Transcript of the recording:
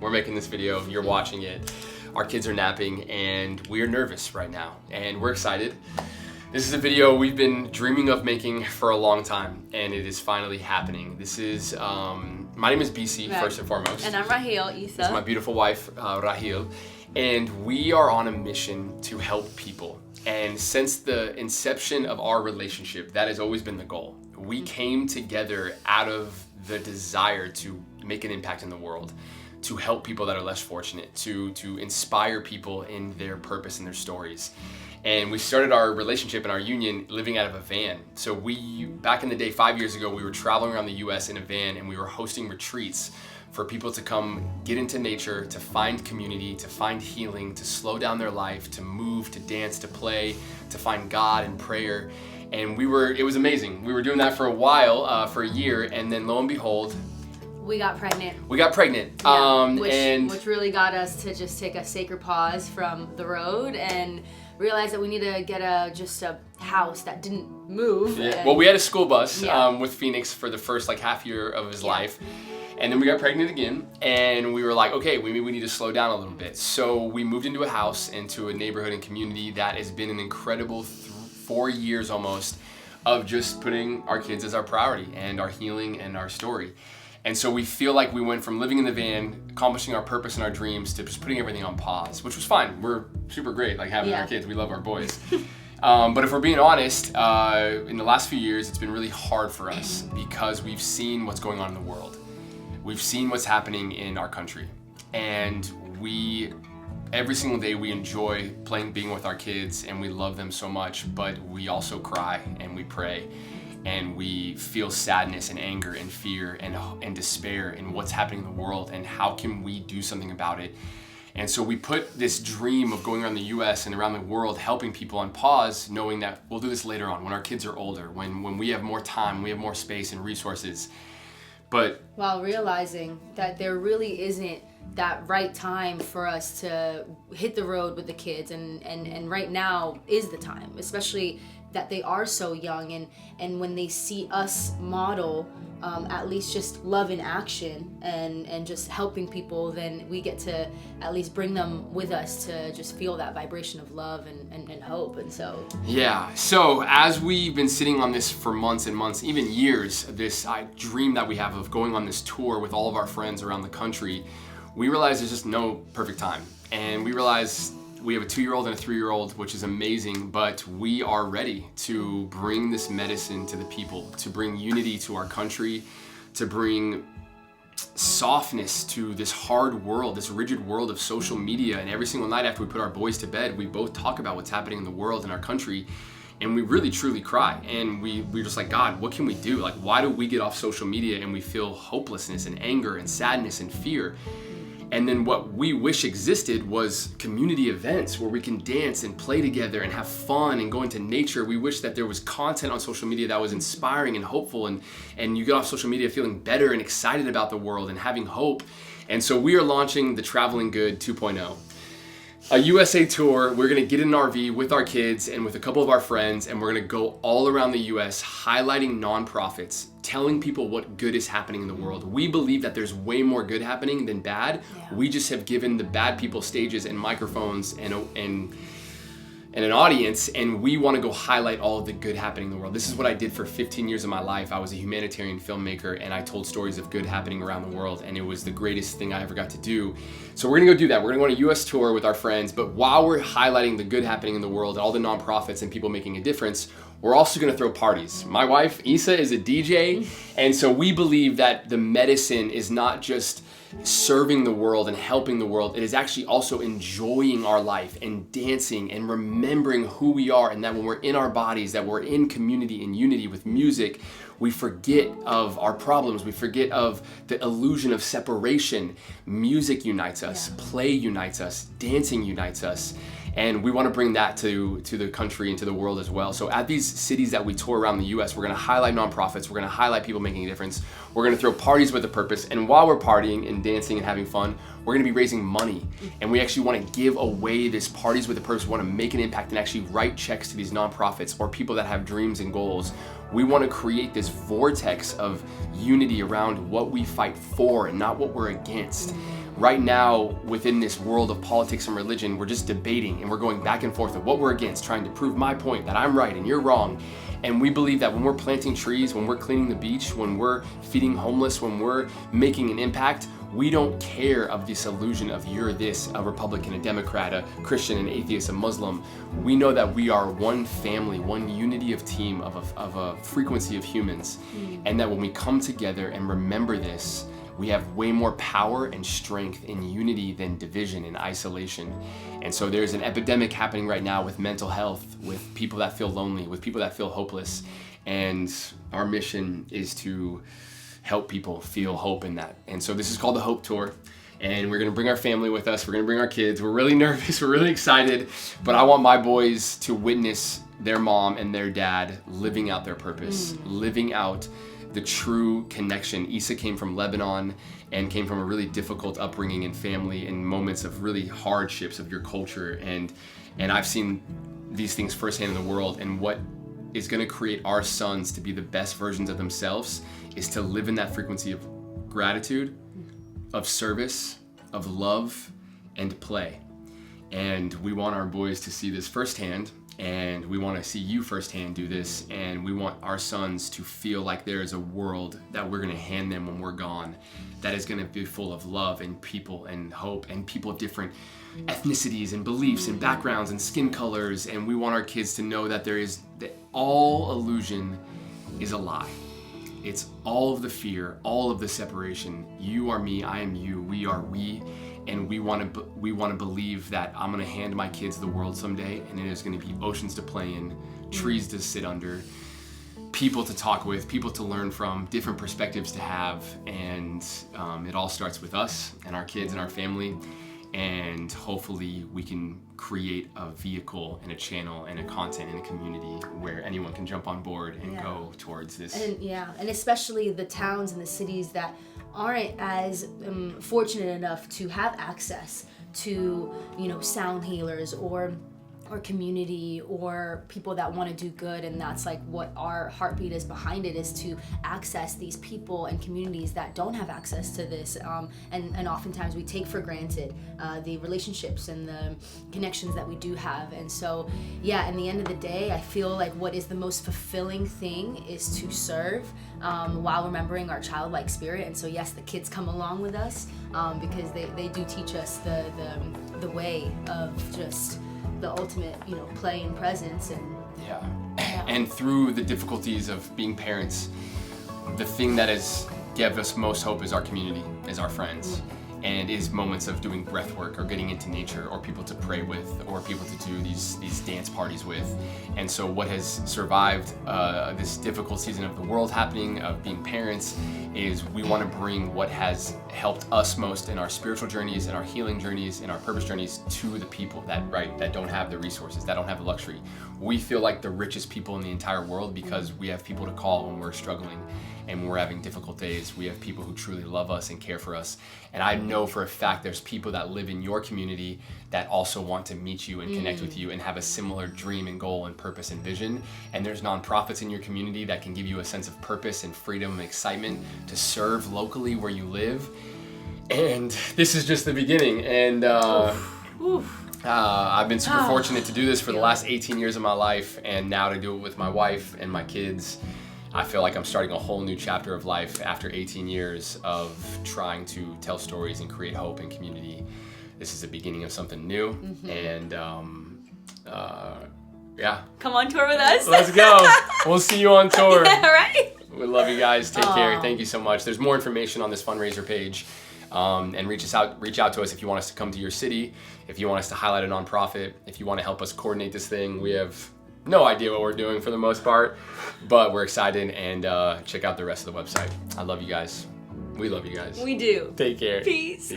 We're making this video, you're watching it. Our kids are napping and we're nervous right now and we're excited. This is a video we've been dreaming of making for a long time and it is finally happening. This is, my name is BC, right. First and foremost. And I'm Raheel Issa. This is my beautiful wife, Raheel. And we are on a mission to help people. And since the inception of our relationship, that has always been the goal. We came together out of the desire to make an impact in the world, to help people that are less fortunate, to inspire people in their purpose and their stories. And we started our relationship and our union living out of a van. So back in the day, 5 years ago, we were traveling around the US in a van and we were hosting retreats for people to come get into nature, to find community, to find healing, to slow down their life, to move, to dance, to play, to find God and prayer. And it was amazing. We were doing that for a while, for a year, and then lo and behold, we got pregnant. Yeah, which really got us to just take a sacred pause from the road and realize that we need to get just a house that didn't move. Yeah. Well, we had a school bus with Phoenix for the first half year of his life. And then we got pregnant again, and we were like, okay, we need to slow down a little bit. So we moved into a house, into a neighborhood and community that has been an incredible 4 years almost of just putting our kids as our priority and our healing and our story. And so we feel like we went from living in the van, accomplishing our purpose and our dreams, to just putting everything on pause, which was fine. We're super great, having our kids. We love our boys. But if we're being honest, in the last few years, it's been really hard for us because we've seen what's going on in the world. We've seen what's happening in our country, and every single day we enjoy being with our kids, and we love them so much, but we also cry and we pray, and we feel sadness and anger and fear and despair in what's happening in the world, and how can we do something about it. And so we put this dream of going around the US and around the world helping people on pause, knowing that we'll do this later on when our kids are older, when we have more time, we have more space and resources. But while realizing that there really isn't that right time for us to hit the road with the kids, and right now is the time, especially that they are so young, and when they see us model at least just love in action and just helping people, then we get to at least bring them with us to just feel that vibration of love and hope. And so so as we've been sitting on this for months and months, even years, this dream that we have of going on this tour with all of our friends around the country, we realize there's just no perfect time. And we realize we have a 2-year-old and a 3-year-old, which is amazing, but we are ready to bring this medicine to the people, to bring unity to our country, to bring softness to this hard world, this rigid world of social media. And every single night after we put our boys to bed, we both talk about what's happening in the world and our country, and we really truly cry. And we're just like, God, what can we do? Why do we get off social media and we feel hopelessness and anger and sadness and fear? And then what we wish existed was community events where we can dance and play together and have fun and go into nature. We wish that there was content on social media that was inspiring and hopeful, and you get off social media feeling better and excited about the world and having hope. And so we are launching the Traveling Good 2.0. A USA tour. We're gonna get in an RV with our kids and with a couple of our friends, and we're gonna go all around the US highlighting nonprofits, telling people what good is happening in the world. We believe that there's way more good happening than bad. We just have given the bad people stages and microphones and an audience, and we want to go highlight all of the good happening in the world. This is what I did for 15 years of my life. I was a humanitarian filmmaker, and I told stories of good happening around the world, and it was the greatest thing I ever got to do. So we're gonna go do that. We're gonna go on a US tour with our friends, but while we're highlighting the good happening in the world and all the nonprofits and people making a difference, we're also gonna throw parties. My wife, Issa, is a DJ, and so we believe that the medicine is not just serving the world and helping the world, it is actually also enjoying our life and dancing and remembering who we are, and that when we're in our bodies, that we're in community and unity with music, we forget of our problems, we forget of the illusion of separation. Music unites us, play unites us, dancing unites us. And we want to bring that to the country and to the world as well. So at these cities that we tour around the US, we're going to highlight nonprofits, we're going to highlight people making a difference, we're going to throw parties with a purpose, and while we're partying and dancing and having fun, we're going to be raising money. And we actually want to give away this parties with a purpose. We want to make an impact and actually write checks to these nonprofits or people that have dreams and goals. We want to create this vortex of unity around what we fight for and not what we're against. Right now, within this world of politics and religion, we're just debating and we're going back and forth of what we're against, trying to prove my point that I'm right and you're wrong. And we believe that when we're planting trees, when we're cleaning the beach, when we're feeding homeless, when we're making an impact, we don't care of this illusion of you're this, a Republican, a Democrat, a Christian, an atheist, a Muslim. We know that we are one family, one unity of team, of a frequency of humans. And that when we come together and remember this, we have way more power and strength in unity than division and isolation. And so there's an epidemic happening right now with mental health, with people that feel lonely, with people that feel hopeless. And our mission is to help people feel hope in that. And so this is called the Hope Tour. And we're gonna bring our family with us. We're gonna bring our kids. We're really nervous, we're really excited. But I want my boys to witness their mom and their dad living out their purpose, living out the true connection. Isa came from Lebanon and came from a really difficult upbringing and family and moments of really hardships of your culture. And I've seen these things firsthand in the world. And what is going to create our sons to be the best versions of themselves is to live in that frequency of gratitude, of service, of love, and play. And we want our boys to see this firsthand. And we want to see you firsthand do this, and we want our sons to feel like there is a world that we're going to hand them when we're gone that is going to be full of love and people and hope and people of different ethnicities and beliefs and backgrounds and skin colors. And we want our kids to know that that all illusion is a lie. It's all of the fear, all of the separation. You are me, I am you, we are we. And we want to believe that I'm going to hand my kids the world someday, and it is going to be oceans to play in, trees to sit under, people to talk with, people to learn from, different perspectives to have. And it all starts with us and our kids and our family. And hopefully we can create a vehicle and a channel and a content and a community where anyone can jump on board and go towards this. And especially the towns and the cities that aren't as fortunate enough to have access to, sound healers or community or people that want to do good. And that's like what our heartbeat is behind it, is to access these people and communities that don't have access to this. And oftentimes we take for granted the relationships and the connections that we do have. And so, in the end of the day, I feel like what is the most fulfilling thing is to serve while remembering our childlike spirit. And so yes, the kids come along with us because they do teach us the way of just the ultimate, play and presence. And and through the difficulties of being parents, the thing that has given us most hope is our community, is our friends, and is moments of doing breath work or getting into nature or people to pray with or people to do these dance parties with. And so what has survived this difficult season of the world happening, of being parents, is we want to bring what has helped us most in our spiritual journeys and our healing journeys and our purpose journeys to the people that don't have the resources, that don't have the luxury. We feel like the richest people in the entire world because we have people to call when we're struggling and when we're having difficult days. We have people who truly love us and care for us. And I know for a fact there's people that live in your community that also want to meet you and connect with you and have a similar dream and goal and purpose and vision. And there's nonprofits in your community that can give you a sense of purpose and freedom and excitement to serve locally where you live. And this is just the beginning. And I've been super fortunate to do this for the last 18 years of my life, and now to do it with my wife and my kids. I feel like I'm starting a whole new chapter of life after 18 years of trying to tell stories and create hope and community. This is the beginning of something new, and come on tour with us. Let's go. We'll see you on tour. Yeah, right? We love you guys. Take care. Thank you so much. There's more information on this fundraiser page. And reach out to us if you want us to come to your city, if you want us to highlight a nonprofit, if you want to help us coordinate this thing. We have no idea what we're doing for the most part, but we're excited, and check out the rest of the website. I love you guys. We love you guys. We do. Take care. Peace.